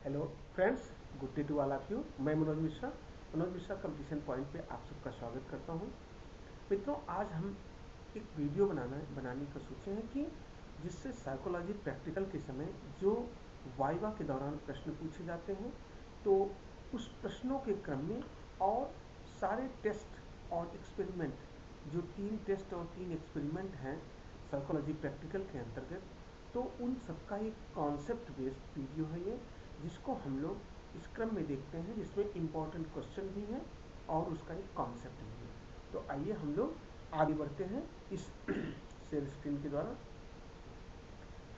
Hello friends, good day to all of you. मैं Manoj Mishra completion point पे आप सबका स्वागत करता हूँ। मित्रों, आज हम एक वीडियो बनाने का सोचे हैं कि जिससे साइकोलॉजी प्रैक्टिकल के समय जो वाइवा के दौरान प्रश्न पूछे जाते हैं, तो उस प्रश्नों के क्रम में और सारे टेस्ट और एक्सपेरिमेंट, जो 3 टेस्ट और 3 एक्सपेरिमेंट हैं साइकोलॉजी प्रैक्टिकल के अंतर्गत, तो उन सबका एक कॉन्सेप्ट बेस्ड वीडियो है ये, जिसको हम लोग इस क्रम में देखते हैं, जिसमें इम्पोर्टेंट क्वेश्चन भी हैं और उसका एक कॉन्सेप्ट भी है। तो आइए हम लोग आगे बढ़ते हैं। इस शेयर स्क्रीन के द्वारा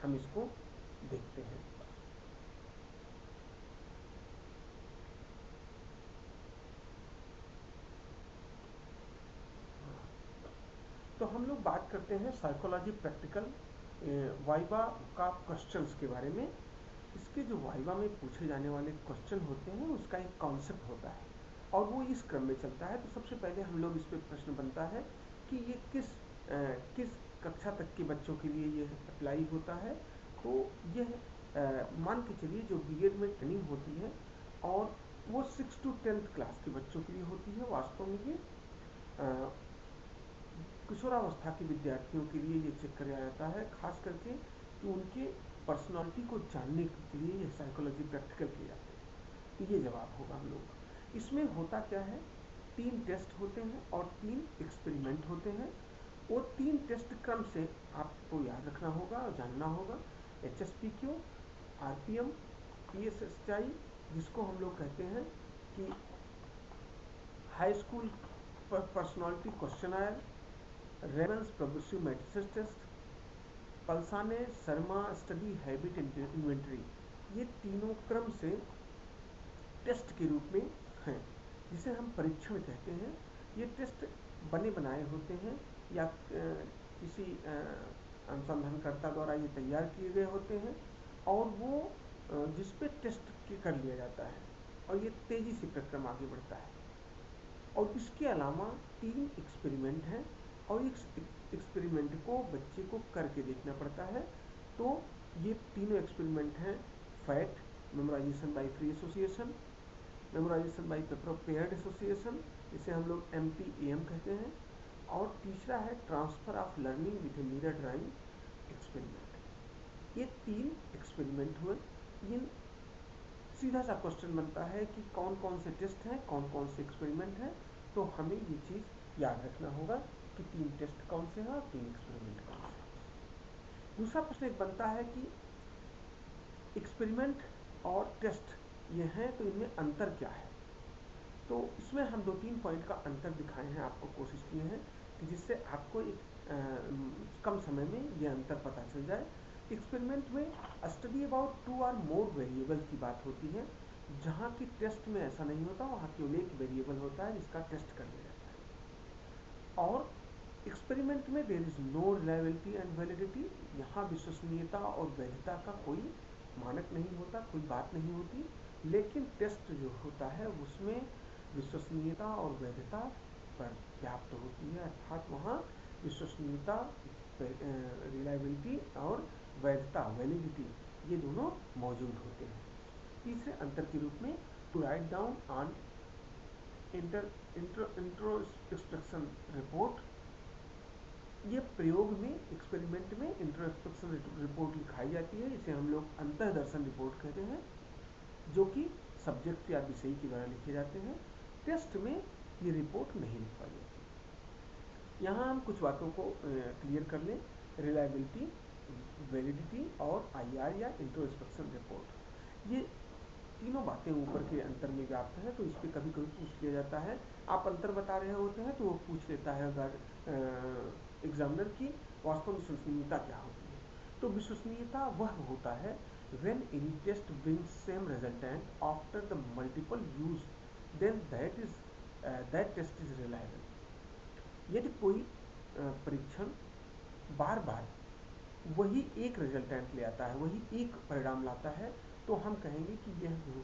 हम इसको देखते हैं। तो हम लोग बात करते हैं साइकोलॉजी प्रैक्टिकल वाइवा का क्वेश्चंस के बारे में। इसके जो वाइवा में पूछे जाने वाले क्वेश्चन होते हैं, उसका एक कॉन्सेप्ट होता है और वो इस क्रम में चलता है। तो सबसे पहले हम लोग इस पे प्रश्न बनता है कि ये किस कक्षा तक के बच्चों के लिए ये अप्लाई होता है। तो यह मान के चलिए जो बीएड में ट्रेनिंग होती है और वो 6 to 10th क्लास के बच्चों के लिए होती है। वास्तव में ये किशोरावस्था के विद्यार्थियों के लिए ये चेक किया जाता है, खास करके कि उनके पर्सनालिटी को जानने के लिए ये साइकोलॉजी प्रैक्टिकल किए जाते हैं। तो ये जवाब होगा हम लोग। इसमें होता क्या है, 3 टेस्ट होते हैं और 3 एक्सपेरिमेंट होते हैं। वो 3 टेस्ट क्रम से आपको याद रखना होगा और जानना होगा। HSPQ, RPM, PSSI, जिसको हम लोग कहते हैं कि high school personality questionnaire, Raven's progressive matrices test, Palsane Sharma study habit inventory, ये तीनों क्रम से टेस्ट के रूप में हैं, जिसे हम परीक्षण कहते हैं। ये टेस्ट बने बनाए होते हैं या किसी अनुसंधानकर्ता द्वारा ये तैयार किए गए होते हैं और वो जिस पे टेस्ट कर लिया जाता है और ये तेज़ी से प्रक्रम आगे बढ़ता है। और इसके अलावा 3 एक्सपेरिमेंट हैं और इस एक्सपेरिमेंट को बच्चे को करके देखना पड़ता है। तो ये तीनों एक्सपेरिमेंट हैं: FAT, memorization by free association, memorization by paired association, जिसे हम लोग MTAM कहते हैं, और तीसरा है transfer of learning with a mirror drawing experiment. ये 3 एक्सपेरिमेंट हुए। इन सीधा सा क्वेश्चन बनता है कि कौन कौन से टेस्ट हैं, कौन कौन से एक्सपेरिमेंट हैं। तो हमें ये चीज़ याद रखना होगा कि 3 टेस्ट कौन से हैं और 3 एक्सपेरिमेंट कौन से हैं। दूसरा प्रश्न एक बनता है कि एक्सपेरिमेंट और टेस्ट ये हैं, तो इनमें अंतर क्या है। तो इसमें हम 2-3 पॉइंट का अंतर दिखाए हैं, आपको कोशिश किए हैं कि जिससे आपको एक कम समय में ये अंतर पता चल जाए। एक्सपेरिमेंट में स्टडी अबाउट 2 और मोर वेरिएबल की बात होती है, जहाँ की टेस्ट में ऐसा नहीं होता। वहाँ केवल एक वेरिएबल होता है जिसका टेस्ट कर लिया जाता है। और एक्सपेरिमेंट में there is no reliability and validity, यहाँ विश्वसनीयता और वैधता का कोई मानक नहीं होता, कोई बात नहीं होती। लेकिन टेस्ट जो होता है उसमें विश्वसनीयता और वैधता पर्याप्त होती है, अर्थात वहाँ विश्वसनीयता, रिलायबिलिटी और वैधता, वैलिडिटी, ये दोनों मौजूद होते हैं। तीसरे अंतर के रूप में to write down on introspection report, ये प्रयोग में, एक्सपेरिमेंट में इंट्रोस्पेक्शन रिपोर्ट लिखाई जाती है, इसे हम लोग अंतर्दर्शन रिपोर्ट कहते हैं, जो कि सब्जेक्ट या विषय के द्वारा लिखे जाते हैं। टेस्ट में ये रिपोर्ट नहीं लिखवाई जाती। यहाँ हम कुछ बातों को क्लियर कर लें। रिलायबिलिटी, वैलिडिटी और IR या इंट्रोस्पेक्शन रिपोर्ट, ये तीनों बातें ऊपर के अंतर में व्याप्त है। तो इस पर कभी कभी पूछ लिया जाता है, आप अंतर बता रहे होते हैं तो वो पूछ लेता है अगर एग्जामिनर की वास्तव में विश्वसनीयता क्या होती है। तो विश्वसनीयता वह होता है when any test brings same resultant after the multiple use, then that test is reliable। यदि कोई परीक्षण बार बार वही एक रिजल्टेंट ले आता है, वही एक परिणाम लाता है, तो हम कहेंगे कि यह जो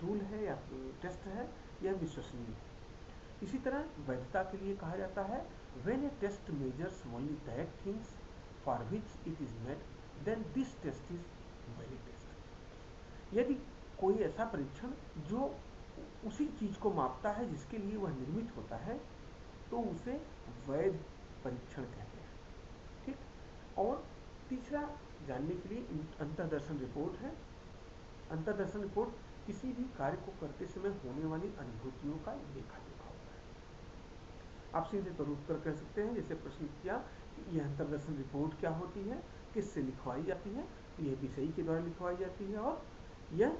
टूल है या टेस्ट है, यह विश्वसनीय है। इसी तरह वैधता के लिए कहा जाता है when a test measures only that things for which it is made, then this test is valid test। यदि कोई ऐसा परीक्षण जो उसी चीज को मापता है जिसके लिए वह निर्मित होता है तो उसे वैध परीक्षण कहते हैं। ठीक। और तीसरा जानने के लिए अंतर्दर्शन रिपोर्ट है। अंतर्दर्शन रिपोर्ट किसी भी कार्य को करते समय होने वाली अनुभूतियों का लेखा जोखा होता है। आप सीधे तौर उत्तर कह सकते हैं, जैसे प्रश्न किया कि यह अंतर्दर्शन रिपोर्ट क्या होती है, किससे लिखवाई जाती है, तो यह विषयी के द्वारा लिखवाई जाती है और यह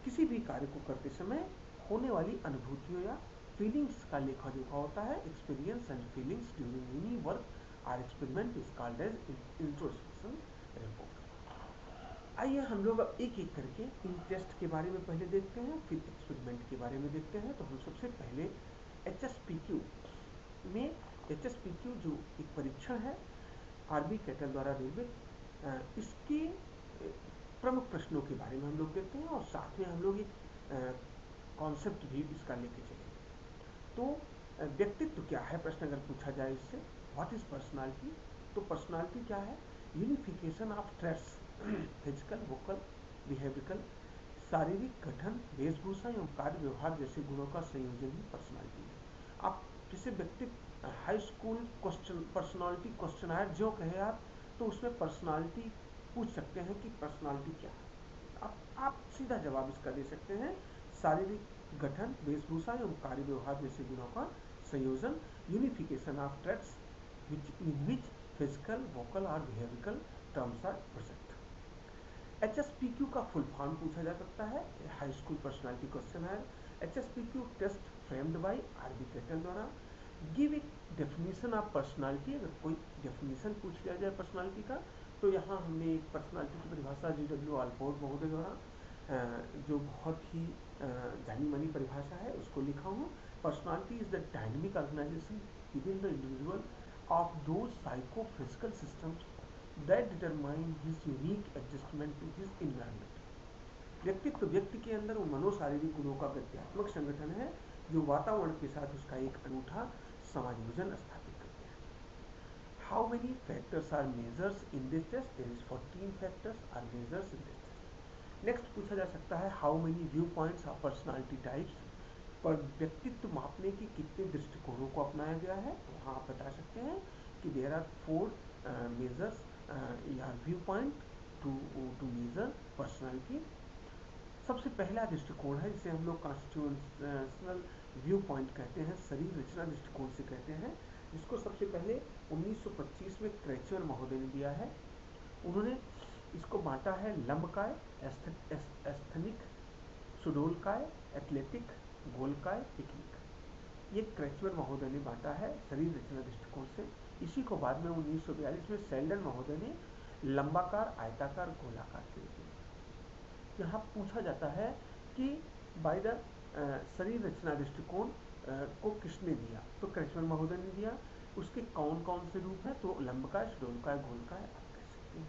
किसी भी कार्य को करते समय होने वाली अनुभूतियों या फीलिंग्स का लेखा जोखा होता है। Experience and feelings during any work or experiment is called as introspection report. आइए हम लोग अब एक एक करके इन टेस्ट के बारे में पहले देखते हैं, फिर एक्सपेरिमेंट के बारे में देखते हैं। तो हम सबसे पहले HSPQ में, HSPQ जो एक परीक्षण है आरबी कैटल द्वारा निर्मित, इसके प्रमुख प्रश्नों के बारे में हम लोग देखते हैं और साथ में हम लोग एक कॉन्सेप्ट भी इसका लेके चलेंगे। तो व्यक्तित्व क्या है, प्रश्न अगर पूछा जाए इससे, व्हाट इज पर्सनालिटी, तो पर्सनालिटी क्या है, unification of traits, physical, vocal, behavioural, शारीरिक गठन, वेशभूषा एवं कार्य व्यवहार जैसे गुणों का संयोजन ही पर्सनालिटी है। आप जैसे व्यक्तित्व high school question personality questionnaire जो कहे आप, तो उसमें पर्सनालिटी पूछ सकते हैं कि पर्सनालिटी क्या है। आप सीधा जवाब इसका दे सकते हैं, शारीरिक गठन, वेशभूषा एवं कार्य व्यवहार जैसे गुणों का संयोजन, unification of traits in which physical, vocal और behavioural terms are present. HSPQ का फुल फॉर्म पूछा जा सकता है, हाई स्कूल पर्सनालिटी क्वेश्चन है। HSPQ test framed by RB Cattell द्वारा। गिव एक डेफिनेशन ऑफ पर्सनालिटी, अगर कोई डेफिनेशन पूछ लिया जाए पर्सनालिटी का, तो यहाँ हमने एक पर्सनालिटी की परिभाषा GW आल्पोर्ट महोदय द्वारा, जो बहुत ही जानी मानी परिभाषा है, उसको लिखा हूँ। Personality is the dynamic organisation within the individual of those psychophysical systems that determine his unique adjustment to his environment। व्यक्तित्व व्यक्ति के अंदर वो मनोशारीरिक गुणों का गत्यात्मक संगठन है जो वातावरण के साथ उसका एक अनूठा समायोजन स्थापित करते हैं। How many factors are measures in this test, there is 14 factors are measures in this test. Next पूछा जा सकता है, how many viewpoints of personality types, पर व्यक्तित्व मापने की कितने दृष्टिकोणों को अपनाया गया है, तो वहाँ आप बता सकते हैं कि देयर आर 4 मेजर्स या viewpoint to measure personality. सबसे पहला दृष्टिकोण है जिसे हम लोग कॉन्स्टिट्यूशनल व्यू पॉइंट कहते हैं, शरीर रचना दृष्टिकोण से कहते हैं, जिसको सबसे पहले 1925 में क्रैचर महोदय ने दिया है। उन्होंने इसको बांटा है लंबकाय, एस्थेनिक, सुडोलकाय, एथलेटिक, गोलकाय, पिकनिक। ये क्रैचर महोदय ने बांटा है शरीर रचना दृष्टिकोण से। इसी को बाद में 1942 में सेल्डन महोदय ने लंबाकार, आयताकार, गोलाकार के रूप में। यहाँ पूछा जाता है कि बाय द शरीर रचना दृष्टिकोण को किसने दिया, तो क्रैचर महोदय ने दिया। उसके कौन कौन से रूप हैं, तो लंबकाय, सुडोलकाय, गोलकाय आप कह सकते हैं।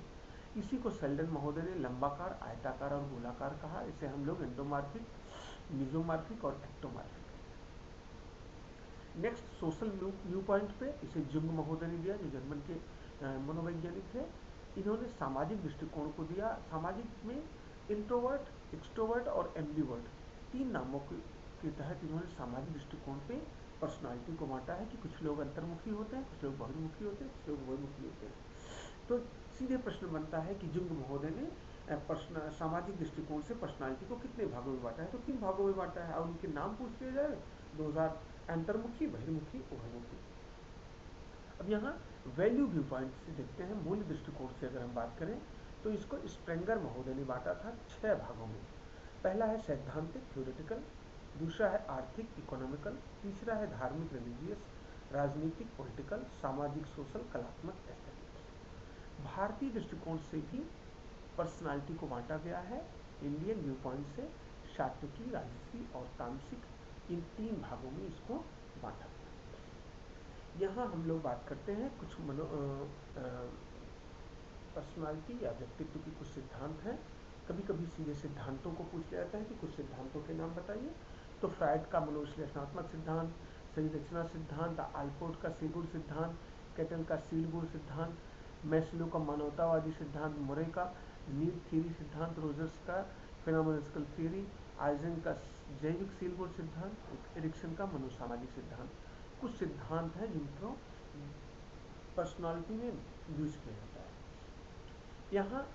इसी को सेल्डन महोदय ने लंबाकार, आयताकार और गोलाकार कहा। इसे हम लोग एंडोमार्फिक, मिजोमार्फिक और एक्टोमार्फिक। नेक्स्ट सोशल व्यू पॉइंट पे इसे जुंग महोदय ने दिया, जो जर्मन के मनोवैज्ञानिक थे। इन्होंने सामाजिक दृष्टिकोण को दिया। सामाजिक में इंट्रोवर्ट, एक्सट्रोवर्ट और एम्बिवर्ट, 3 नामों के तहत इन्होंने सामाजिक दृष्टिकोण पे पर्सनालिटी को बांटा है कि कुछ लोग अंतर्मुखी होते हैं, कुछ लोग बहिर्मुखी होते हैं, कुछ लोग बहिर्मुखी होते हैं। तो सीधे प्रश्न बनता है कि जुंग महोदय ने सामाजिक दृष्टिकोण से पर्सनालिटी को कितने भागों में बांटा है, तो 3 भागों में बांटा है। और उनके नाम पूछ लिए जाए, 2000 अंतर्मुखी, बहिर्मुखी, उभयमुखी। अब यहाँ वैल्यू व्यू पॉइंट से देखते हैं, मूल्य दृष्टिकोण से अगर हम बात करें तो इसको स्प्रेंगर महोदय ने बांटा था 6 भागों में। पहला है सैद्धांतिक, थ्योरेटिकल, दूसरा है आर्थिक, इकोनॉमिकल, तीसरा है धार्मिक, रिलीजियस, राजनीतिक, पॉलिटिकल, सामाजिक, सोशल, कलात्मक, एस्थेटिक्स। भारतीय दृष्टिकोण से भी पर्सनालिटी को बांटा गया है इंडियन व्यू पॉइंट से, सात्विकी, राजसी और तामसिक, इन 3 भागों में इसको बांटा गया। यहाँ हम लोग बात करते हैं कुछ पर्सनालिटी या व्यक्तित्व की कुछ सिद्धांत हैं। कभी कभी सीधे सिद्धांतों को पूछ लिया जाता है कि कुछ सिद्धांतों के नाम बताइए। तो फ्रायड का मनोविश्लेषणात्मक सिद्धांत, शरीर रचना सिद्धांत, आल्पोर्ट का सेगुण सिद्धांत, कैटल का सील गुण सिद्धांत, मैस्लो का मानवतावादी सिद्धांत, मुरे का नीड थ्योरी सिद्धांत, रोजर्स का फेनोमेनोलॉजिकल थ्योरी, आइजन का जैविक सील गुण सिद्धांत, एरिक्सन का मनोसामाजिक सिद्धांत। कुछ सिद्धांत हैं जिनको पर्सनालिटी में यूज किया जाता है। यहाँ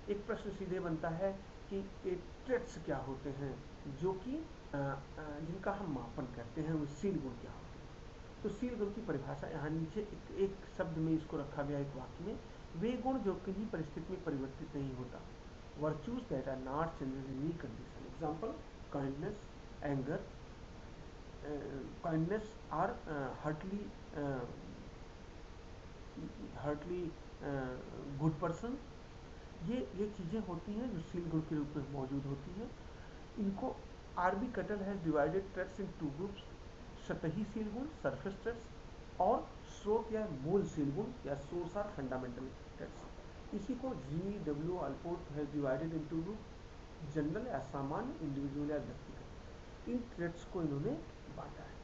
एक प्रश्न सीधे बनता है कि ये ट्रेट्स क्या होते हैं जो कि जिनका हम मापन करते हैं, वो सील गुण क्या होते हैं। तो सील गुण की परिभाषा यहाँ नीचे एक शब्द में इसको रखा गया, एक वाक्य में, वे गुण जो किन्हीं परिस्थिति में परिवर्तित नहीं होता, virtues that are not changes in any condition. Example, kindness, anger, kindness are heartily good person. ये चीज़ें होती हैं जो सील गुण के रूप में मौजूद होती हैं। इनको आरबी कटल has divided traits in two groups, सतही सील गुण, सरफेस ट्रेट्स, और स्रोत या मूल सील गुण या सोर्स आर फंडामेंटल ट्रेट्स। इसी को GW Allport has divided into group, general या सामान्य, इंडिविजुअल या व्यक्तिगत। इन ट्रेट्स को इन्होंने बांटा है।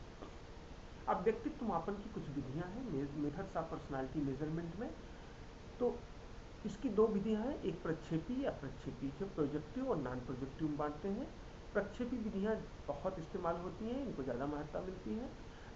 अब व्यक्तित्व मापन की कुछ विधियां हैं, मेथड्स ऑफ पर्सनालिटी मेजरमेंट में। तो इसकी दो विधियां हैं, एक प्रक्षेपी या प्रक्षेपी, जो प्रोजेक्टिव और नॉन प्रोजेक्टिव में बांटते हैं। प्रक्षेपी विधियां बहुत इस्तेमाल होती हैं, इनको ज़्यादा महत्ता मिलती है।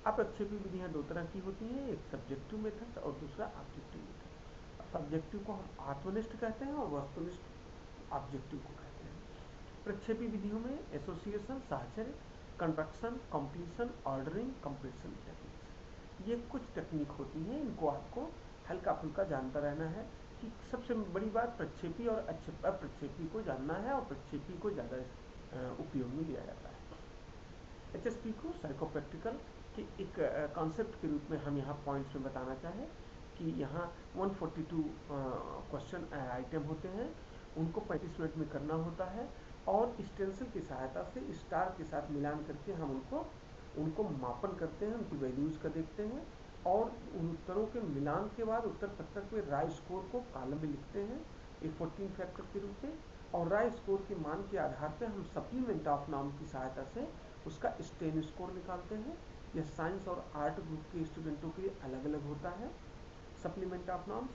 अप्रक्षेपी विधियां दो तरह की होती हैं, एक सब्जेक्टिव मेथड और दूसरा ऑब्जेक्टिव मेथड। सब्जेक्टिव को हम आत्मनिष्ठ कहते हैं और वस्तुनिष्ठ ऑब्जेक्टिव को कहते हैं। प्रक्षेपी विधियों में एसोसिएशन, साहचर्य, construction, completion, ordering, compression techniques, ये कुछ टेक्निक होती हैं। इनको आपको हल्का फुल्का जानता रहना है कि सबसे बड़ी बात प्रक्षेपी और अप्रक्षेपी को जानना है, और प्रक्षेपी को ज़्यादा उपयोग में लिया जाता है। HSP को साइकोप्रैक्टिकल के एक कॉन्सेप्ट के रूप में हम यहाँ पॉइंट्स में बताना चाहें कि यहाँ 142 क्वेश्चन आइटम होते हैं, उनको 35 मिनट में करना होता है, और स्टेंसिल की सहायता से स्टार के साथ मिलान करके हम उनको मापन करते हैं, उनकी वैल्यूज़ का देखते हैं, और उन उत्तरों के मिलान के बाद उत्तर पत्रक में राय स्कोर को कॉलम में लिखते हैं एक 14 फैक्टर के रूप में, और राय स्कोर के मान के आधार पर हम सप्लीमेंट ऑफ नाम की सहायता से उसका स्टेन स्कोर निकालते हैं। यह साइंस और आर्ट ग्रुप के स्टूडेंटों के लिए अलग अलग होता है। सप्लीमेंट ऑफ नाम्स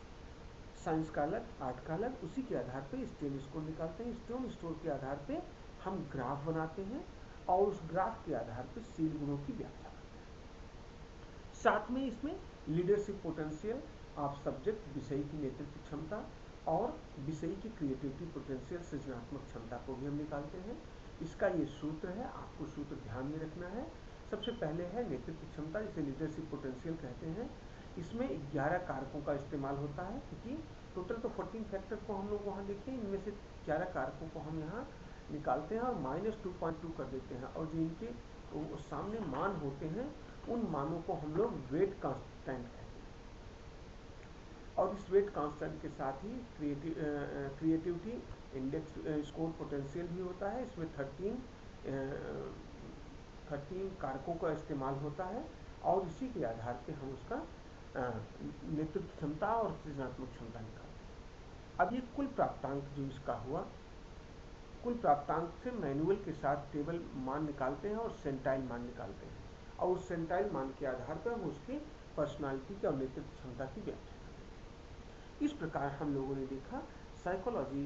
साइंस का अलग, आर्ट का अलग, उसी के आधार पे स्टेन स्कोर निकालते हैं। स्टेन स्कोर के आधार पे हम ग्राफ बनाते हैं, और उस ग्राफ के आधार पे सील गुणों की व्याख्या करते हैं। साथ में इसमें लीडरशिप पोटेंशियल ऑफ सब्जेक्ट, विषय की नेतृत्व क्षमता, और विषय की क्रिएटिविटी पोटेंशियल, सृजनात्मक क्षमता को भी हम निकालते हैं। इसका ये सूत्र है, आपको सूत्र ध्यान में रखना है। सबसे पहले है नेतृत्व क्षमता, जिसे लीडरशिप पोटेंशियल कहते हैं। इसमें 11 कारकों का इस्तेमाल होता है, क्योंकि टोटल तो 14 फैक्टर को हम लोग वहाँ देखें, इनमें से 11 कारकों को हम यहाँ निकालते हैं और -2.2 कर देते हैं, और जो इनके सामने मान होते हैं उन मानों को हम लोग वेट कांस्टेंट कहते हैं। और इस वेट कांस्टेंट के साथ ही क्रिएटिविटी इंडेक्स स्कोर पोटेंशियल भी होता है। इसमें 13 कारकों का इस्तेमाल होता है, और इसी के आधार पे हम उसका नेतृत्व क्षमता और सृजनात्मक क्षमता निकालते हैं। अब ये कुल प्राप्तांक जो इसका हुआ, कुल प्राप्तांक से मैनुअल के साथ टेबल मान निकालते हैं और सेंटाइल मान निकालते हैं, और उस सेंटाइल मान के आधार पर हम उसकी पर्सनालिटी की और नेतृत्व क्षमता की व्याख्या करते हैं। इस प्रकार हम लोगों ने देखा साइकोलॉजी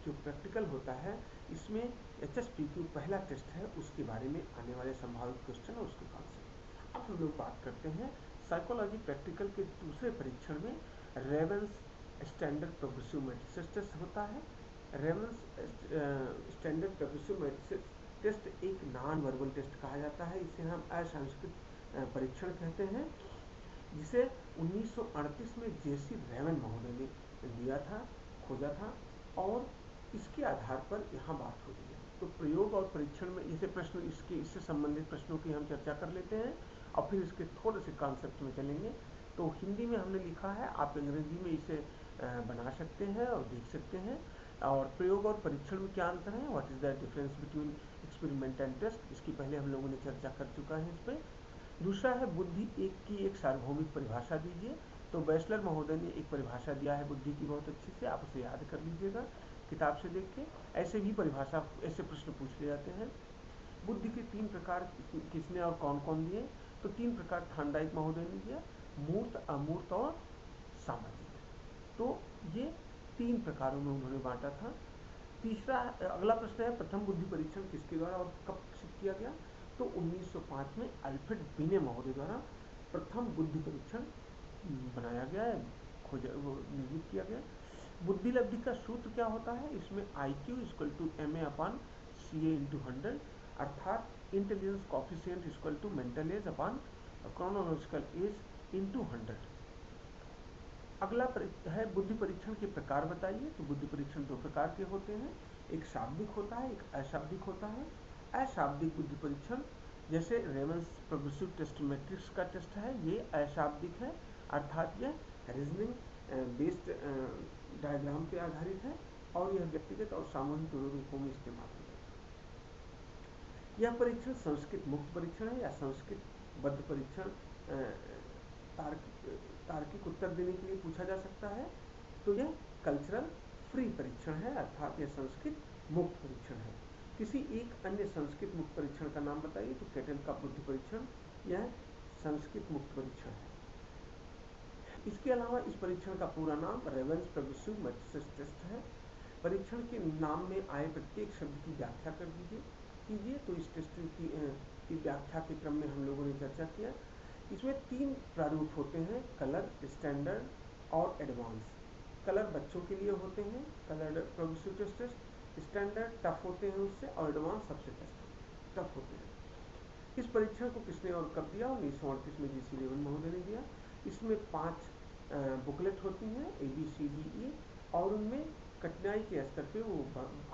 जो प्रैक्टिकल होता है, इसमें HSPQ पहला टेस्ट है, उसके बारे में आने वाले संभावित क्वेश्चन और उसके कॉन्सेप्ट। अब हम लोग बात करते हैं साइकोलॉजी प्रैक्टिकल के दूसरे परीक्षण में Raven's standard progressive matrices test होता है। Raven's standard progressive matrices test एक नॉन वर्बल टेस्ट कहा जाता है। इसे हम असांस्कृतिक परीक्षण कहते हैं, जिसे 1938 में JC रेवन महोदय ने दिया था, खोजा था, और इसके आधार पर यहाँ बात होती है। तो प्रयोग और परीक्षण में जैसे प्रश्न इससे संबंधित प्रश्नों की हम चर्चा कर लेते हैं, और फिर इसके थोड़े से कॉन्सेप्ट में चलेंगे। तो हिंदी में हमने लिखा है, आप अंग्रेजी में इसे बना सकते हैं और देख सकते हैं। और प्रयोग और परीक्षण में क्या अंतर है, what is the difference between experiment and test, इसकी पहले हम लोगों ने चर्चा कर चुका है इस पर। दूसरा है बुद्धि एक की एक सार्वभौमिक परिभाषा दीजिए। तो बैचलर महोदय ने एक परिभाषा दिया है बुद्धि की बहुत अच्छी से, आप उसे याद कर लीजिएगा किताब से देख के। ऐसे भी परिभाषा, ऐसे प्रश्न पूछ ले जाते हैं। बुद्धि के 3 प्रकार किसने और कौन कौन दिए, तो 3 प्रकार थानडाइक महोदय ने दिया, मूर्त, अमूर्त और सामाजिक। तो ये 3 प्रकारों में उन्होंने बांटा था। तीसरा अगला प्रश्न है, प्रथम बुद्धि परीक्षण किसके द्वारा और कब किया गया? तो 1905 में अल्फ्रेड बिने महोदय द्वारा प्रथम बुद्धि परीक्षण बनाया गया है, निर्मित किया गया। बुद्धि लब्धि का सूत्र क्या होता है? इसमें IQ equal to MA/CA into 100, अर्थात intelligence coefficient equal to mental age upon chronological age into 100। अगला है बुद्धि परीक्षण के प्रकार बताइए। तो बुद्धि परीक्षण 2 प्रकार के होते हैं, एक शाब्दिक होता है, एक अशाब्दिक होता है। अशाब्दिक बुद्धि परीक्षण जैसे रेवंस प्रोग्रेसिव टेस्ट मैट्रिक्स का टेस्ट है, ये अशाब्दिक है, अर्थात यह रीजनिंग बेस्ड डायग्राम पे आधारित है और यह व्यक्तिगत और सामूहिक दोनों रूपों में इस्तेमाल होता है। यह परीक्षण संस्कृत मुक्त परीक्षण है या संस्कृत बद्ध परीक्षण तार्किक उत्तर देने के लिए पूछा जा सकता है। तो यह कल्चरल फ्री परीक्षण है, अर्थात यह संस्कृत मुक्त परीक्षण है। किसी एक अन्य संस्कृत मुक्त परीक्षण का नाम बताइए। तो केटल का बुद्धि परीक्षण यह संस्कृत मुक्त परीक्षण है। इसके अलावा इस परीक्षण का पूरा नाम रेवेंस प्रोग्रेसिव मैट्रिक्स टेस्ट है। परीक्षण के नाम में आए प्रत्येक शब्द की व्याख्या कर कीजिए। तो इस टेस्ट की व्याख्या के क्रम में हम लोगों ने चर्चा किया। इसमें 3 प्रारूप होते हैं, कलर, स्टैंडर्ड और एडवांस। कलर बच्चों के लिए होते हैं, colour progressive test, standard tough होते हैं उससे, और एडवांस सबसे टफ होते हैं। इस परीक्षण को किसने और कब दिया? 1938 में GC रेवन महोदय ने दिया। इसमें 5 बुकलेट होती हैं ABCDE, और उनमें कठिनाई के स्तर पे वो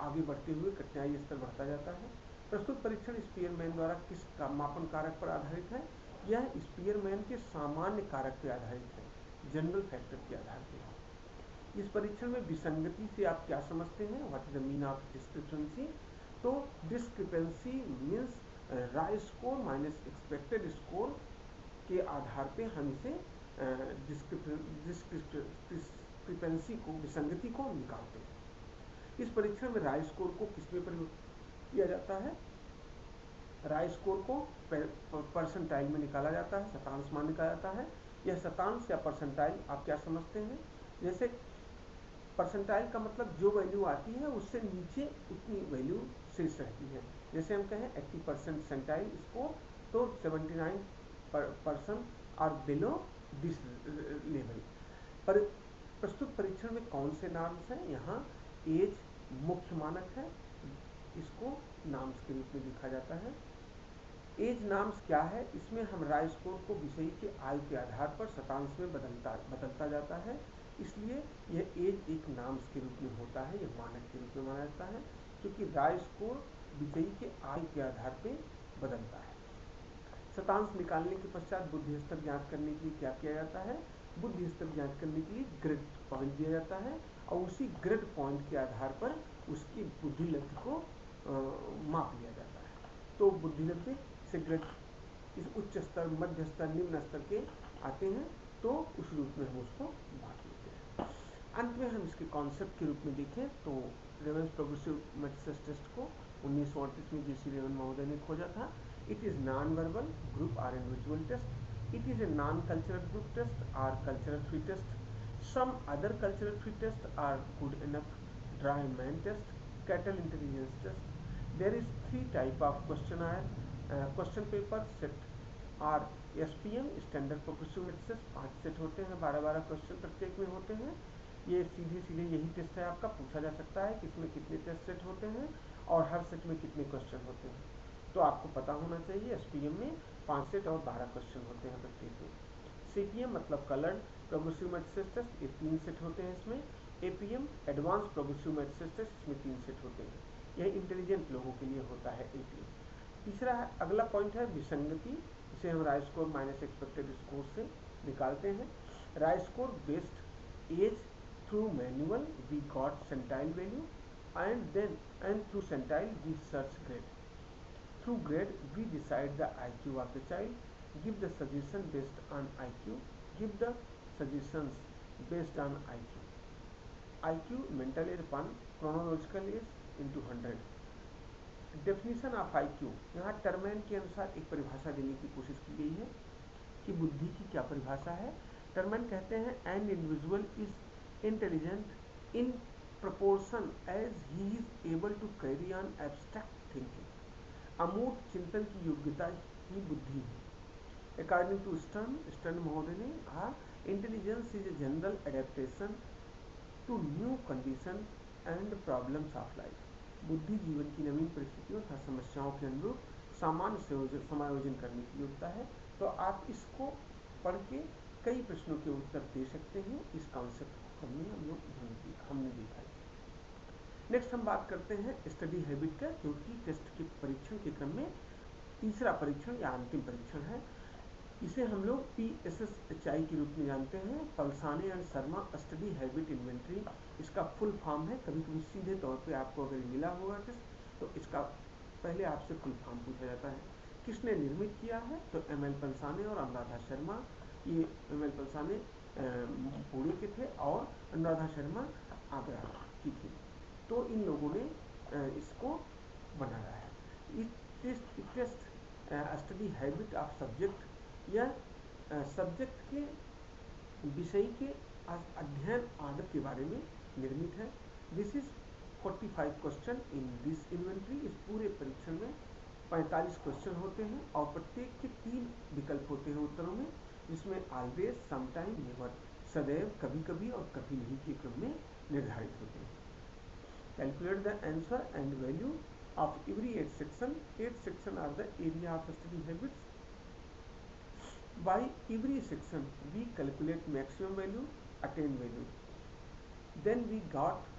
आगे बढ़ते हुए कठिनाई स्तर बढ़ता जाता है। प्रस्तुत परीक्षण स्पीयरमैन द्वारा किस मापन कारक पर आधारित है? यह स्पीयरमैन के सामान्य कारक पर आधारित है, जनरल फैक्टर के आधार पर। इस परीक्षण में विसंगति से आप क्या समझते हैं? What is the mean of discrepancy? तो डिस्क्रिपेंसी मीन्स राय स्कोर माइनस एक्सपेक्टेड स्कोर के आधार पे हम इसे डिस्क्रिपेंसी को, विसंगति को निकालते हैं। इस परीक्षण में राय स्कोर को किसमें प्रयोग किया जाता है? राय स्कोर को परसेंटाइल में निकाला जाता है, शतांश मान निकाला जाता है। यह शतांश या परसेंटाइल आप क्या समझते हैं? जैसे परसेंटाइल का मतलब जो वैल्यू आती है उससे नीचे उतनी वैल्यू शेष रहती है। जैसे हम कहें 80% सेंटाइल स्कोर, तो 79% और बिलो दिस लेवल। पर प्रस्तुत परीक्षण में कौन से नाम्स हैं? यहाँ एज मुख्य मानक है, इसको नाम्स के रूप में लिखा जाता है। एज नाम्स क्या है? इसमें हम राय स्कोर को विषयी के आयु के आधार पर शतांश में बदलता जाता है, इसलिए यह एज एक नाम्स के रूप में होता है, यह मानक के रूप में माना जाता है, क्योंकि राय स्कोर विषयी के आयु के आधार पर बदलता है। शतांश निकालने के पश्चात बुद्धि स्तर ज्ञात करने के लिए क्या किया जाता है? बुद्धि स्तर ज्ञात करने के लिए ग्रेड पॉइंट दिया जाता है, और उसी ग्रेड पॉइंट के आधार पर उसकी बुद्धि लब्धि को माप लिया जाता है। तो बुद्धि लब्धि से ग्रेड इस उच्च स्तर, मध्य स्तर, निम्न स्तर के आते हैं, तो उस रूप में हम उसको बांट लेते हैं। अंत में हम इसके कॉन्सेप्ट के रूप में देखें तो रेवेंस प्रोग्रेसिव मैट्रिक्स टेस्ट को 1938 में GC रेवन महोदय ने खोजा था। It is non-verbal group or individual test. It is a non-cultural group test or cultural free test. Some other cultural free tests are good enough. Dry man test, cattle intelligence test. There is 3 type of questionnaire, question paper set और SPM standard progressive matrices 5 set होते हैं, 12-12 question प्रत्येक में होते हैं। ये सीधे यही टेस्ट है आपका, पूछा जा सकता है कि इसमें कितने टेस्ट सेट होते हैं और हर सेट में कितने क्वेश्चन होते हैं। तो आपको पता होना चाहिए SPM में 5 सेट और 12 क्वेश्चन होते हैं प्रत्येक में। CPM मतलब कलर्ड प्रोग्रेसिव मैट्रिसेस टेस्ट, ये 3 सेट होते हैं इसमें। APM advance progressive matrices test, इसमें 3 सेट होते हैं। यह इंटेलिजेंट लोगों के लिए होता है APM। तीसरा है, अगला पॉइंट है विसंगति, इसे हम raw score minus expected score से निकालते हैं। Raw score based as through manual we got centile value and through centile we search grade. Through grade we decide the IQ of the child, give the suggestion based on IQ, give the suggestions based on IQ. IQ mental age upon chronological age into 100. Definition of IQ, यहाँ टर्मैन के अनुसार एक परिभाषा देने की कोशिश की गई है कि बुद्धि की क्या परिभाषा है। टर्मैन कहते हैं an individual is intelligent in proportion as he is able to carry on abstract thinking. अमूर्त चिंतन की योग्यता ही बुद्धि है। अकॉर्डिंग टू स्टर्न महोदय ने कहा, intelligence is a general adaptation to new condition and problems of life. बुद्धि जीवन की नवीन परिस्थितियों तथा समस्याओं के अनुरूप सामान्य समायोजन करने की योग्यता है। तो आप इसको पढ़ के कई प्रश्नों के उत्तर दे सकते हैं। इस कॉन्सेप्ट को हमने देखा है। नेक्स्ट हम बात करते हैं स्टडी हैबिट का, जो कि टेस्ट के परीक्षण के क्रम में तीसरा परीक्षण या अंतिम परीक्षण है। इसे हम लोग PSSHI के रूप में जानते हैं, Palsane and Sharma study habit inventory. इसका फुल फॉर्म है। कभी कभी सीधे तौर पे आपको अगर मिला होगा टेस्ट तो इसका पहले आपसे फुल फॉर्म पूछा जाता है। किसने निर्मित किया है? तो ML पल्साने और अनुराधा शर्मा। ये ML पल्साने पुणे के थे और अनुराधा शर्मा आगरा की थी। तो इन लोगों ने इसको बनाया है। Test study habit of subject या सब्जेक्ट के विषय के अध्ययन आदत के बारे में निर्मित है। This is 45 question in this inventory. इस पूरे परीक्षण में 45 क्वेश्चन होते हैं और प्रत्येक के 3 विकल्प होते हैं उत्तरों में, जिसमें ऑलवेज, समटाइम, नेवर, सदैव, कभी कभी और कभी नहीं के क्रम में निर्धारित होते हैं। Calculate the answer and value of every 8 section. 8 section are the area of study habits. By every section we calculate maximum value, attained value. Then we got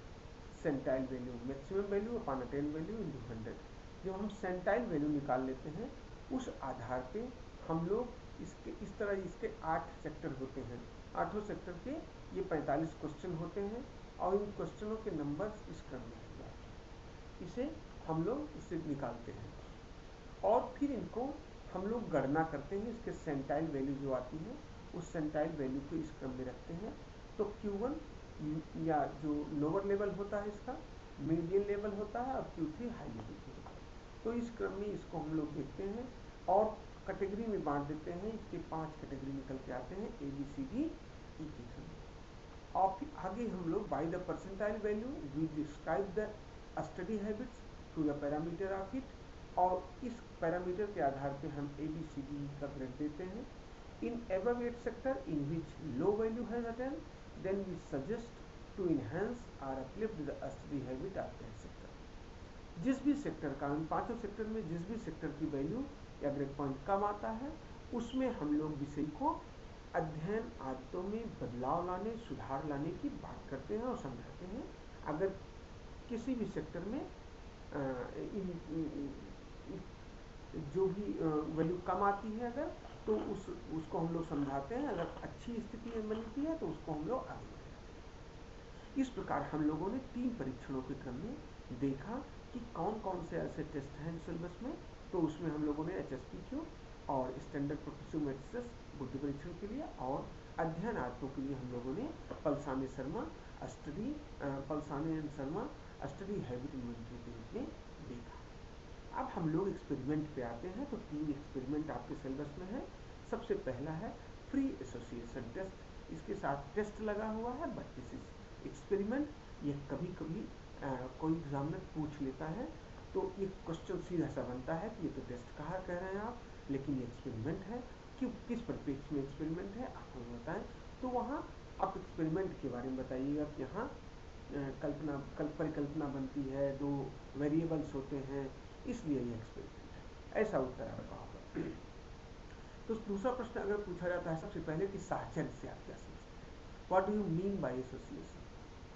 centile value, maximum value upon attained value into 100. जब हम centile value निकाल लेते हैं, उस आधार पे हम लोग इसके इस तरह इसके 8 सेक्टर होते हैं। 8 सेक्टर के ये 45 क्वेश्चन होते हैं और इन क्वेश्चनों के नंबर्स इस क्रम में होंगे। इसे हम लोग इससे निकालते हैं और फिर इनको हम लोग गणना करते हैं। इसके सेंटाइल वैल्यू जो आती है उस सेंटाइल वैल्यू को इस क्रम में रखते हैं। तो Q1 या जो लोअर लेवल होता है इसका, मीडियम लेवल होता है और Q3 हाई लेवल होता है। तो इस क्रम में इसको हम लोग देखते हैं और कैटेगरी में बांट देते हैं। इसके 5 कैटेगरी निकल के आते हैं ABCD E के क्रम में। और फिर आगे हम लोग by the percentile value we describe the study habits to the parameter of it, और इस पैरामीटर के आधार पे हम ABCD का ग्रेड देते हैं। In above 8 sector in which low value has attend, then we suggest to enhance और uplift the study habit of that sector. जिस भी सेक्टर का, इन 5 सेक्टर में जिस भी सेक्टर की वैल्यू या ग्रेड पॉइंट कम आता है, उसमें हम लोग विषय को अध्ययन आदतों में बदलाव लाने, सुधार लाने की बात करते हैं और समझाते हैं। अगर किसी भी सेक्टर में जो भी वैल्यू कम आती है अगर, तो उसको हम लोग समझाते हैं। अगर अच्छी स्थिति में बनती है तो उसको हम लोग आगे बढ़ाते हैं। इस प्रकार हम लोगों ने 3 परीक्षणों के क्रम में देखा कि कौन कौन से ऐसे टेस्ट हैं सिलेबस में। तो उसमें हम लोगों ने HSPQ और स्टैंडर्ड प्रोग्रेसिव मेट्रिसेस बुद्धि परीक्षण के लिए और अध्ययन आदतों के लिए हम लोगों ने Palsane and Sharma study habit inventory के रूप में देखा। अब हम लोग एक्सपेरिमेंट पे आते हैं। तो 3 एक्सपेरिमेंट आपके सिलेबस में है। सबसे पहला है फ्री एसोसिएशन टेस्ट। इसके साथ टेस्ट लगा हुआ है, बट दिस इज एक्सपेरिमेंट। ये कभी कभी कोई एग्जामिनर पूछ लेता है तो ये क्वेश्चन सीधा सा बनता है कि ये तो टेस्ट कहा कह रहे हैं आप, लेकिन ये एक्सपेरिमेंट है। क्यों, किस परिप्रेक्ष्य में एक्सपेरिमेंट है, आप हमें बताएं। तो वहाँ आप एक्सपेरिमेंट के बारे में बताइएगा कि यहाँ परिकल्पना बनती है, 2 वेरिएबल्स होते हैं, इसलिए ये एक्सपेरिमेंट है। ऐसा उत्तर आपका होगा। तो दूसरा प्रश्न अगर पूछा जाता है सबसे पहले कि साहचर्य से आप क्या समझते हैं, what do you mean by association,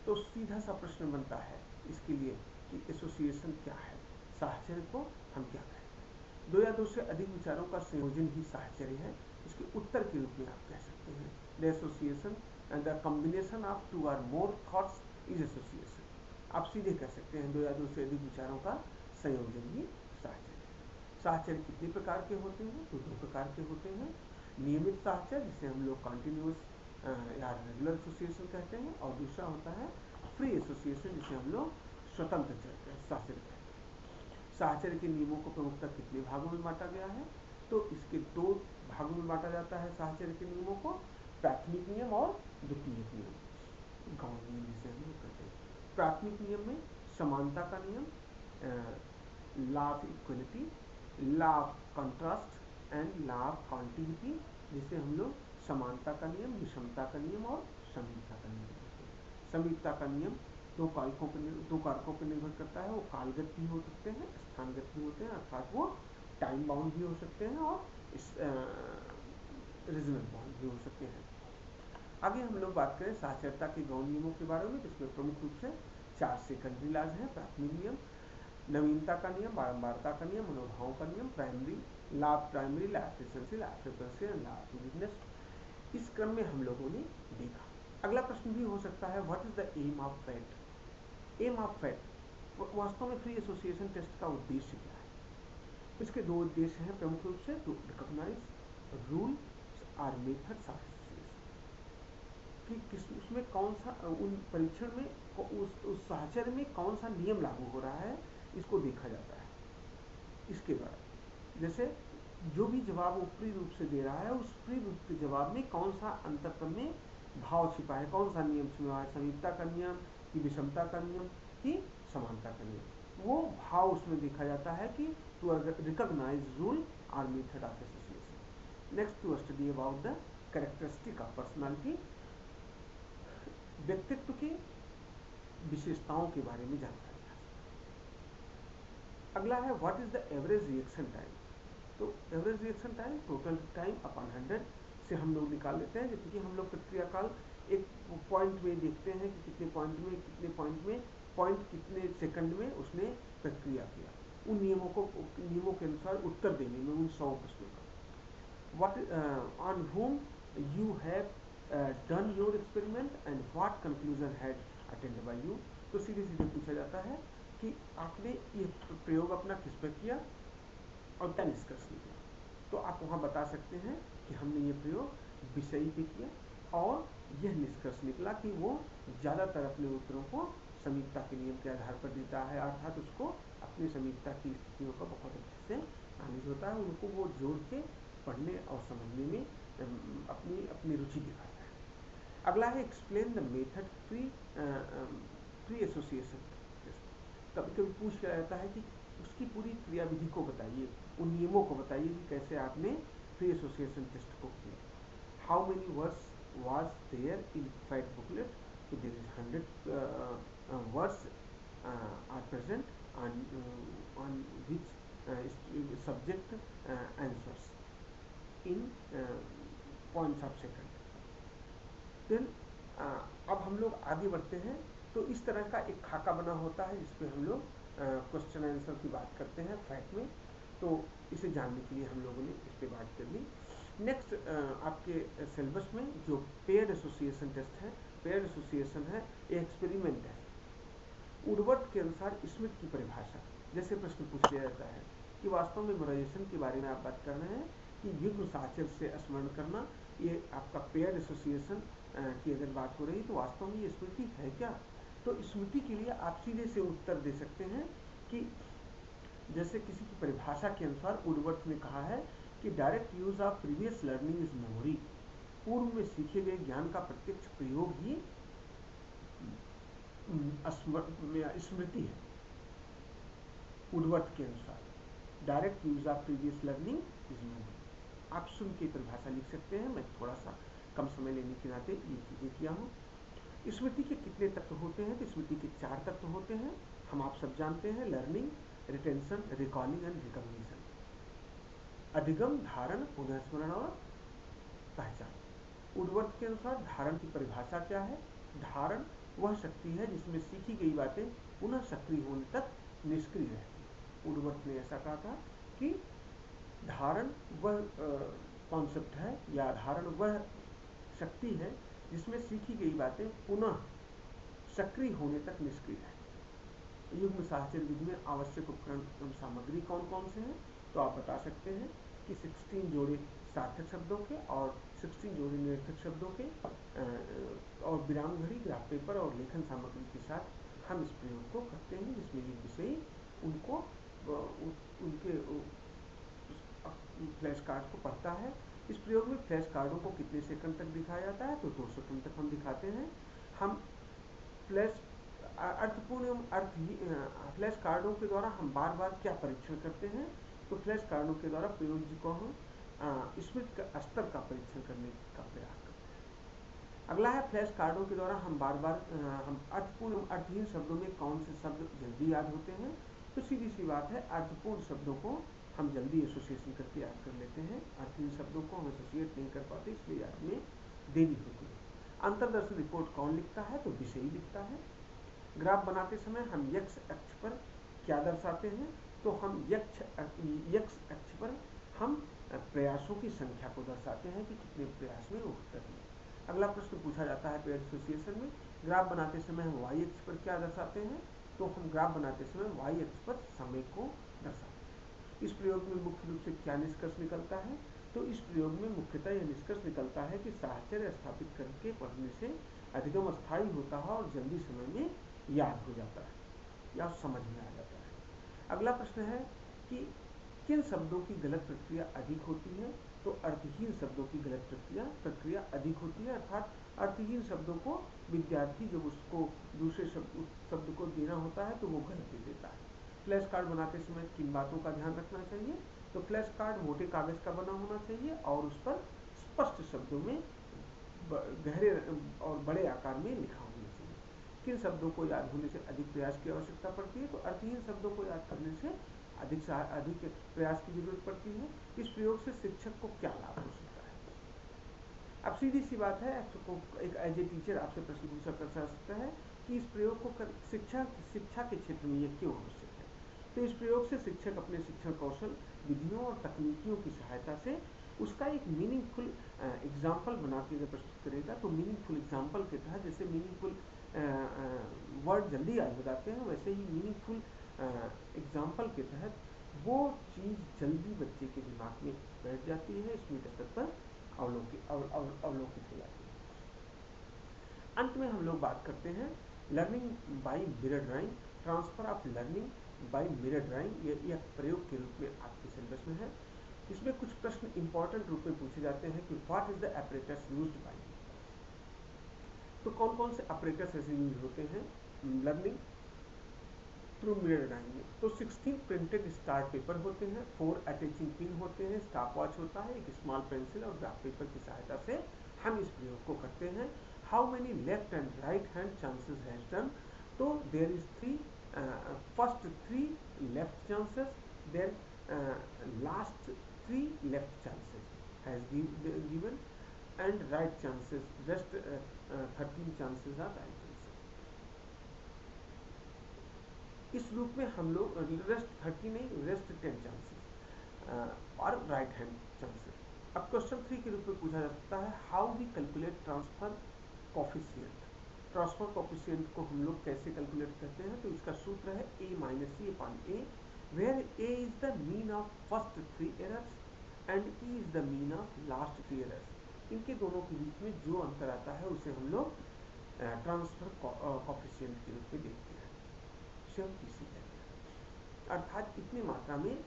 तो सीधा सा प्रश्न बनता है इसके लिए कि एसोसिएशन क्या है, साहचर्य को हम क्या कहते हैं। 2 या 2 से अधिक विचारों का संयोजन ही साहचर्य है। इसके उत्तर के रूप में आप कह सकते हैं the association and the combination of 2 or more thoughts is association. आप सीधे कह सकते हैं 2 या 2 से अधिक विचारों का संयोजन ही साहचर्य है। साहचर्य कितने प्रकार के होते हैं? तो 2 प्रकार के होते हैं। नियमित साहचर्य, जिसे हम लोग कॉन्टिन्यूस या रेगुलर एसोसिएशन कहते हैं, और दूसरा होता है फ्री एसोसिएशन, जिसे हम लोग स्वतंत्र साहचर्य कहते हैं। साहचर्य के नियमों को प्रमुखतः कितने भागों में बांटा गया है? तो इसके 2 भागों में बांटा जाता है साहचर्य के नियमों को, प्राथमिक नियम और द्वितीयक नियम। गौण नियम जिसे हम लोग कहते हैं। प्राथमिक नियम में समानता का नियम, law of equality, law of contrast and law of continuity, जिसे हम लोग समानता का नियम, विषमता का नियम और समीपता का नियम कहते हैं। समीपता का नियम दो कारकों पर निर्भर करता है। वो कालगत भी हो सकते हैं, स्थानगत भी होते हैं, अर्थात वो टाइम बाउंड भी हो सकते हैं और रीजनल बाउंड भी हो सकते हैं। आगे हम लोग बात करें साक्षरता के गौण नियमों के बारे में, जिसमें प्रमुख रूप से 4 सेकेंडरी लॉज हैं। प्राथमिक नियम, नवीनता का नियम, बारंबारता का नियम, मनोभावों का नियम, primary law of efficiency, law of frequency and law of uniqueness. इस क्रम में हम लोगों ने देखा। अगला प्रश्न भी हो सकता है, what is the aim of FAT. Aim of FAT वास्तव में फ्री एसोसिएशन टेस्ट का उद्देश्य क्या है? इसके दो उद्देश्य हैं प्रमुख रूप से, टू रिकॉग्नाइज रूल्स और मेथड्स ऑफ कि किस उसमें कौन सा, उन परीक्षण में उस साहचर्य में कौन सा नियम लागू हो रहा है, इसको देखा जाता है। इसके द्वारा जैसे जो भी जवाब ऊपरी रूप से दे रहा है, उस ऊपरी रूप के जवाब में कौन सा अंततः में भाव छिपा है, कौन सा नियम छिपा है, समीपता का नियम कि विषमता का नियम कि समानता का नियम, वो भाव उसमें देखा जाता है कि टू रिकॉग्नाइज रूल और method of association. Next, to study about the characteristic of personality, व्यक्तित्व की विशेषताओं के बारे में जानकारी। अगला है, what is the average reaction time. तो average reaction time total time upon 100 से हम लोग निकाल लेते हैं, जैसे कि हम लोग प्रक्रिया काल एक पॉइंट में देखते हैं कि कितने पॉइंट कितने सेकंड में उसने प्रक्रिया किया, उन नियमों के अनुसार उत्तर देने में उन 100 प्रश्नों का। What on whom you have done your experiment and what conclusion had attained by you। तो सीधे सीधे पूछा जाता है कि आपने ये प्रयोग अपना किस पर किया और क्या निष्कर्ष निकला। तो आप वहाँ बता सकते हैं कि हमने ये प्रयोग विषयी पे किया और यह निष्कर्ष निकला कि वो ज़्यादातर अपने उत्तरों को समीपता के नियम के आधार पर देता है, अर्थात उसको अपनी समीपता की स्थितियों का बहुत अच्छे से नॉलेज होता है, उनको वो जोड़ के पढ़ने और समझने में अपनी रुचि दिखाता है। अगला है, explain the method free association. कभी कभी पूछ लिया जाता है कि उसकी पूरी क्रियाविधि को बताइए, उन नियमों को बताइए कि कैसे आपने फ्री एसोसिएशन टेस्ट को किया। How many words was there in that booklet, तो there is 100 words are present on which subject answers in points of second। फिर अब हम लोग आगे बढ़ते हैं, तो इस तरह का एक खाका बना होता है जिसपे हम लोग क्वेश्चन आंसर की बात करते हैं फैट में। तो इसे जानने के लिए हम लोगों ने इस पर बात कर ली। नेक्स्ट, आपके सिलेबस में जो पेयर्ड एसोसिएशन टेस्ट है, पेयर्ड एसोसिएशन है, ये एक्सपेरिमेंट है। वुडवर्थ के अनुसार स्मृति की परिभाषा, जैसे प्रश्न पूछ लिया जाता है कि वास्तव में मेमोराइजेशन के बारे में आप बात कर रहे हैं कि युग्म साहचर्य से स्मरण करना, ये आपका पेयर्ड एसोसिएशन की अगर बात हो रही तो वास्तव में ये स्मृति है क्या। तो स्मृति के लिए आप सीधे से उत्तर दे सकते हैं कि जैसे किसी की परिभाषा के अनुसार वुडवर्थ ने कहा है कि direct use of previous learning is memory, पूर्व में सीखे गए ज्ञान का प्रत्यक्ष प्रयोग ही स्मृति है। वुडवर्थ के अनुसार direct use of previous learning is memory. आप सुन के परिभाषा लिख सकते हैं, मैं थोड़ा सा कम समय लेने के नाते ये चीजें किया हूँ। स्मृति के कितने तत्व होते हैं, तो स्मृति के 4 तत्व होते हैं, हम आप सब जानते हैं, learning, retention, recalling and recognition. अधिगम, धारण, पुनःस्मरण और पहचान। वुडवर्थ के अनुसार धारण की परिभाषा क्या है? धारण वह शक्ति है जिसमें सीखी गई बातें पुनः सक्रिय होने तक निष्क्रिय रहती है। वुडवर्थ ने ऐसा कहा था कि धारण वह कॉन्सेप्ट है या धारण वह शक्ति है जिसमें सीखी गई बातें पुनः सक्रिय होने तक निष्क्रिय है। युग्म साहचर्य विधि में आवश्यक उपकरण एवं सामग्री कौन कौन से हैं? तो आप बता सकते हैं कि 16 जोड़े सार्थक शब्दों के और 16 जोड़े निरर्थक शब्दों के और विराम घड़ी, ग्राफ पेपर और लेखन सामग्री के साथ हम इस प्रयोग को करते हैं, जिसमें ये विषय उनको उनके फ्लैश कार्ड को पढ़ता है। इस प्रयोग में फ्लैश कार्डों को कितने सेकंड तक दिखाया जाता है? तो 2 सेकंड तक हम दिखाते हैं। हम फ्लैश अर्थपूर्ण एवं फ्लैश कार्डों के द्वारा हम बार बार क्या परीक्षण करते हैं? तो फ्लैश कार्डों के द्वारा प्रयोज्य को हम स्मृति का स्तर का परीक्षण करने का प्रयास करते हैं। अगला है फ्लैश कार्डों के द्वारा हम बार बार हम अर्थपूर्ण एवं अर्थहीन शब्दों में कौन से शब्द जल्दी याद होते हैं? तो सीधी सी बात है, अर्थपूर्ण शब्दों को हम जल्दी एसोसिएशन करके याद कर लेते हैं, अर्थहीन शब्दों को हम एसोसिएट नहीं कर पाते, इसलिए याद में देरी होती है। अंतर्दर्शी रिपोर्ट कौन लिखता है? तो विषयी लिखता है। ग्राफ बनाते समय हम एक्स अक्ष पर क्या दर्शाते हैं? तो हम एक्स अक्ष पर हम प्रयासों की संख्या को दर्शाते हैं कि कितने प्रयास में वो उत्तर दिए। अगला प्रश्न पूछा जाता है पेयर एसोसिएशन में, ग्राफ बनाते समय हम वाई अक्ष पर क्या दर्शाते हैं? तो हम ग्राफ बनाते समय वाई अक्ष पर समय को दर्शाते हैं। इस प्रयोग में मुख्य रूप से क्या निष्कर्ष निकलता है? तो इस प्रयोग में मुख्यतः यह निष्कर्ष निकलता है कि साहचर्य स्थापित करके पढ़ने से अधिगम अस्थायी होता है और जल्दी समय में याद हो जाता है या समझ में आ जाता है। अगला प्रश्न है कि किन शब्दों की गलत प्रक्रिया अधिक होती है? तो अर्थहीन शब्दों की गलत प्रक्रिया अधिक होती है, अर्थात अर्थहीन शब्दों को विद्यार्थी जब उसको दूसरे शब्द को देना होता है तो वो गलत दे देता है। फ्लैश कार्ड बनाते समय किन बातों का ध्यान रखना चाहिए? तो फ्लैश कार्ड मोटे कागज का बना होना चाहिए और उस पर स्पष्ट शब्दों में गहरे और बड़े आकार में लिखा होना चाहिए। किन शब्दों को याद होने से अधिक प्रयास की आवश्यकता पड़ती है? तो अर्थहीन शब्दों को याद करने से अधिक प्रयास की जरूरत पड़ती है। इस प्रयोग से शिक्षक को क्या लाभ हो सकता है? अब सीधी सी बात है, एक एज ए टीचर आपसे प्रश्न पूछा कर सकता है कि इस प्रयोग को शिक्षा के क्षेत्र में ये क्यों आवश्यक है? तो इस प्रयोग से शिक्षक अपने शिक्षण कौशल, विधियों और तकनीकियों की सहायता से उसका एक मीनिंगफुल एग्जाम्पल बना के अगर प्रस्तुत करेगा, तो मीनिंगफुल एग्जाम्पल के तहत, जैसे मीनिंगफुल वर्ड जल्दी याद हो जाते हैं, वैसे ही मीनिंगफुल एग्जाम्पल के तहत वो चीज़ जल्दी बच्चे के दिमाग में बैठ जाती है, स्मृति स्तर पर अवलोकित हो जाती है। अंत में हम लोग बात करते हैं learning by mirror drawing, transfer of learning by mirror drawing. यह प्रयोग के रूप में आपके सिलेबस में है। इसमें कुछ प्रश्न इंपॉर्टेंट रूप में पूछे जाते हैं कि what is the operators used by, तो कौन कौन से ऑपरेटर्स ऐसे यूज होते हैं लर्निंग थ्रू मिरर ड्राइंग में? तो 16 प्रिंटेड स्टार पेपर होते हैं, 4 अटैचिंग पिन होते हैं, स्टॉप वॉच होता है, एक स्मॉल पेंसिल और ग्राफ पेपर की सहायता से हम इस प्रयोग को करते हैं। How many left and right hand chances has done? तो there is 3, first 3 left chances, then last 3 left chances has given and right chances, rest 13 chances are right chances। इस रूप में हम लोग रेस्ट 30 नहीं, रेस्ट 10 चांसेस और right hand chances. अब question 3 के रूप में पूछा जा सकता है how we calculate transfer coefficient. Transfer coefficient को हम लोग कैसे कैलकुलेट करते हैं? तो इसका सूत्र है a - c upon a, where a is the mean of first 3 errors and e is the mean of last 3 errors। इनके दोनों के बीच में जो अंतर आता है उसे हम लोग ट्रांसफर कोफिशिएंट के रूप में देखते हैं, CC कहते हैं। अर्थात इतनी मात्रा में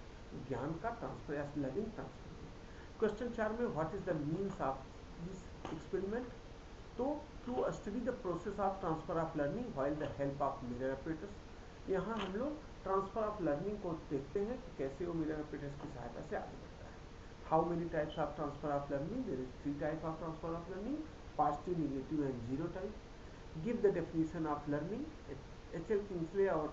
ज्ञान का ट्रांसफर या लर्निंग ट्रांसफर। क्वेश्चन 4 में what is the means of this experiment? तो to study the process of transfer of learning while the help of mirror operators. यहाँ हम लोग ट्रांसफर ऑफ लर्निंग को देखते हैं कि कैसे वो मिरर ऑपरेटर्स की सहायता से आगे बढ़ता है। How many types of transfer of learning? There is 3 types of transfer of learning: positive, negative and zero type. Give the definition of learning. H.L. Kingsley और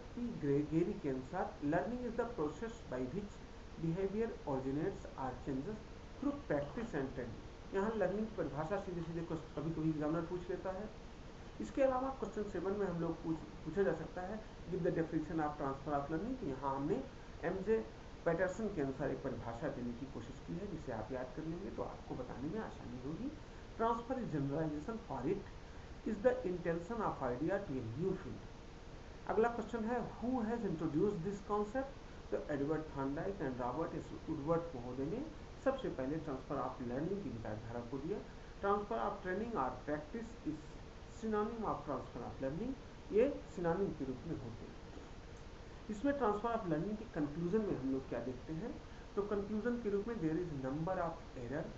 P. Gary Kenseth, learning is the process by which behavior originates or changes through practice and training। यहाँ learning की परिभाषा सीधे सीधे कभी कभी examiner पूछ लेता है। इसके अलावा क्वेश्चन 7 में हम लोग पूछा जा सकता है give the definition of transfer of learning. तो यहाँ हमने M.J. पैटरसन के अनुसार एक परिभाषा देने की कोशिश की है, जिसे आप याद कर लेंगे तो आपको बताने में आसानी होगी। Transfer is generalisation, for it is the intention of idea to a new field. अगला क्वेश्चन है who has introduce this concept? तो Edward Thorndike and Robert S Woodward महोदय ने सबसे पहले ट्रांसफर ऑफ लर्निंग की विचारधारा को दिया। ट्रांसफर ऑफ ट्रेनिंग और practice is synonym of transfer of learning, ये सिनोनिम के रूप में होते हैं। इसमें ट्रांसफर ऑफ लर्निंग के कंक्लूजन में हम लोग क्या देखते हैं? तो कंक्लूजन के रूप में there is number of error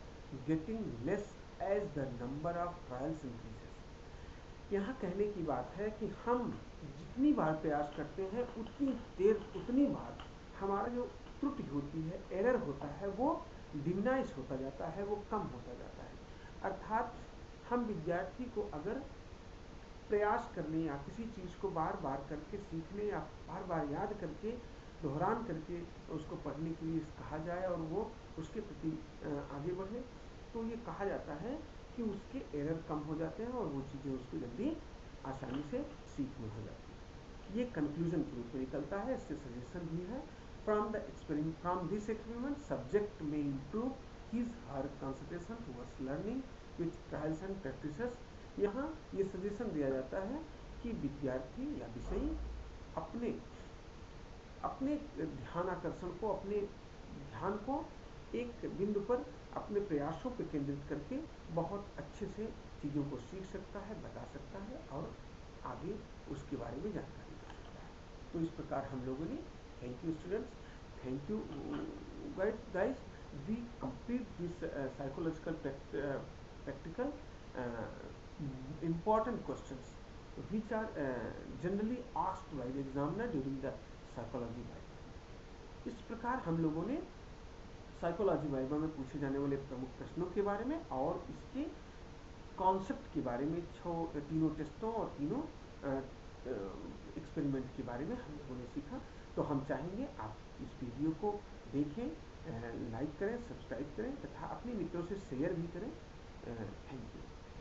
getting less as the number of trials increases. यहाँ कहने की बात है कि हम जितनी बार प्रयास करते हैं उतनी बार हमारा जो त्रुटि होती है, एरर होता है, वो डिमिनाइज होता जाता है, वो कम होता जाता है। अर्थात हम विद्यार्थी को अगर प्रयास करने या किसी चीज़ को बार बार करके सीखने या बार बार याद करके दोहरान करके उसको पढ़ने के लिए कहा जाए और वो उसके प्रति आगे बढ़े, तो ये कहा जाता है कि उसके एरर कम हो जाते हैं और वो चीज़ें उसको जल्दी आसानी से सीख में हो जाती है। ये कंक्लूजन के रूप में निकलता है। इससे सजेशन भी है, फ्रॉम दिस एक्सपेरिमेंट सब्जेक्ट में improve his her concentration towards learning with trials and practices. यहाँ ये सजेशन दिया जाता है कि विद्यार्थी या विषयी अपने अपने ध्यान आकर्षण को, अपने ध्यान को एक बिंदु पर अपने प्रयासों पर केंद्रित करके बहुत अच्छे से चीज़ों को सीख सकता है, बता सकता है और आगे उसके बारे में जानकारी दे सकता है। तो इस प्रकार हम लोगों ने, thank you students, thank you guys, we complete this psychological practical important questions which are generally asked by the examiner during the psychology viva। इस प्रकार हम लोगों ने साइकोलॉजी वाइवा में पूछे जाने वाले प्रमुख प्रश्नों के बारे में और इसके कॉन्सेप्ट के बारे में, तीनों टेस्टों और तीनों एक्सपेरिमेंट के बारे में हम लोगों ने सीखा। तो हम चाहेंगे आप इस वीडियो को देखें, लाइक करें, सब्सक्राइब करें तथा अपने मित्रों से शेयर भी करें। Thank you.